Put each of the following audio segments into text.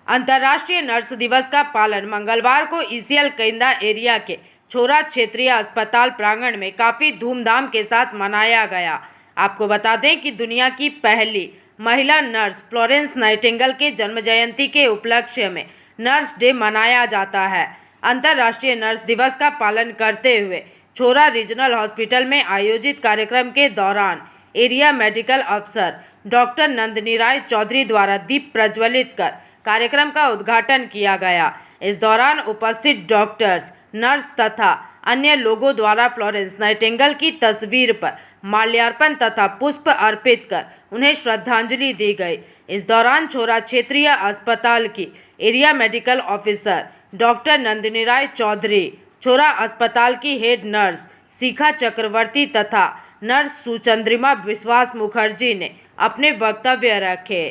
अंतर्राष्ट्रीय नर्स दिवस का पालन मंगलवार को ईसीएल केंदा एरिया के छोरा क्षेत्रीय अस्पताल प्रांगण में काफ़ी धूमधाम के साथ मनाया गया। आपको बता दें कि दुनिया की पहली महिला नर्स फ्लोरेंस नाइटिंगेल के जन्म जयंती के उपलक्ष्य में नर्स डे मनाया जाता है। अंतर्राष्ट्रीय नर्स दिवस का पालन करते हुए छोरा रीजनल हॉस्पिटल में आयोजित कार्यक्रम के दौरान एरिया मेडिकल अफसर डॉक्टर नंदिनी राय चौधरी द्वारा दीप प्रज्वलित कर कार्यक्रम का उद्घाटन किया गया। इस दौरान उपस्थित डॉक्टर्स, नर्स तथा अन्य लोगों द्वारा फ्लोरेंस नाइटिंगेल की तस्वीर पर माल्यार्पण तथा पुष्प अर्पित कर उन्हें श्रद्धांजलि दी गई। इस दौरान छोरा क्षेत्रीय अस्पताल की area medical officer doctor Nandini Rai Chowdhury, Chhora अस्पताल की हेड नर्स शिखा चक्रवर्ती तथा नर्स सुचंद्रिमा विश्वास मुखर्जी ने अपने वक्तव्य रखे।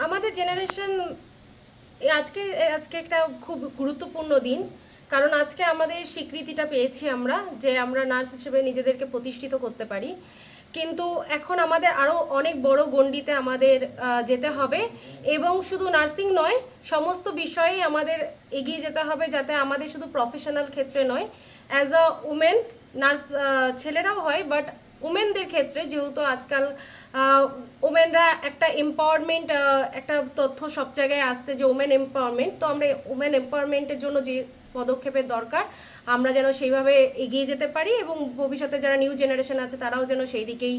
আমাদের জেনারেশন আজকে আজকে একটা খুব গুরুত্বপূর্ণ দিন, কারণ আজকে আমাদের স্বীকৃতিটা পেয়েছি আমরা যে আমরা নার্স হিসেবে নিজেদেরকে প্রতিষ্ঠিত করতে পারি। কিন্তু এখন আমাদের আরও অনেক বড় গণ্ডিতে আমাদের যেতে হবে এবং শুধু নার্সিং নয়, সমস্ত বিষয়েই আমাদের এগিয়ে যেতে হবে, যাতে আমাদের শুধু প্রফেশনাল ক্ষেত্রে নয়, অ্যাজ আ উমেন নার্স ছেলেরাও হয়, বাট উমেনদের ক্ষেত্রে যেহেতু আজকাল উমেনরা একটা এম্পাওয়ারমেন্ট, একটা তথ্য সব জায়গায় আসছে যে উমেন এম্পাওয়ারমেন্ট, তো আমরা উমেন এম্পাওয়ারমেন্টের জন্য যে পদক্ষেপের দরকার আমরা যেন সেইভাবে এগিয়ে যেতে পারি এবং ভবিষ্যতে যারা নিউ জেনারেশন আছে তারাও যেন সেই দিকেই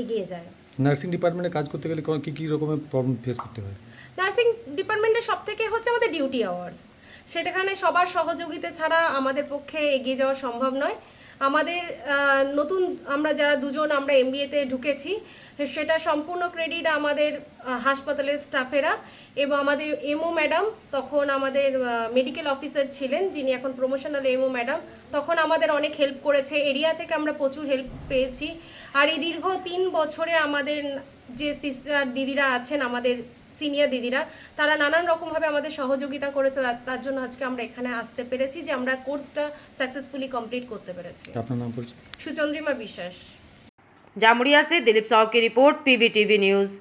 এগিয়ে যায়। নার্সিং ডিপার্টমেন্টে কাজ করতে গেলে কি রকমের প্রবলেম ফেস করতে হয়? নার্সিং ডিপার্টমেন্টের সব থেকে হচ্ছে আমাদের ডিউটি আওয়ার্স, সেটাখানে সবার সহযোগিতা ছাড়া আমাদের পক্ষে এগিয়ে যাওয়া সম্ভব নয়। আমাদের নতুন আমরা যারা দুজন আমরা এমবিএতে ঢুকেছি, সেটা সম্পূর্ণ ক্রেডিট আমাদের হাসপাতালের স্টাফেরা এবং আমাদের এমও ম্যাডাম, তখন আমাদের মেডিকেল অফিসার ছিলেন যিনি এখন প্রমোশনাল এমও ম্যাডাম, তখন আমাদের অনেক হেল্প করেছে। এরিয়া থেকে আমরা প্রচুর হেল্প পেয়েছি। আর এই দীর্ঘ 3 বছরে আমাদের যে সিস্টার দিদিরা আছেন, আমাদের সিনিয়র দিদিরা, তারা নানান রকমভাবে আমাদের সহযোগিতা করেছে। তার জন্য আজকে আমরা এখানে আসতে পেরেছি যে আমরা কোর্সটা সাকসেসফুলি কমপ্লিট করতে পেরেছি। আপনার নাম পরিচয়? সুচন্দ্রিমা বিশ্বাস। जामुड़िया से दिलीप साहू की रिपोर्ट, पीवीटीवी न्यूज़।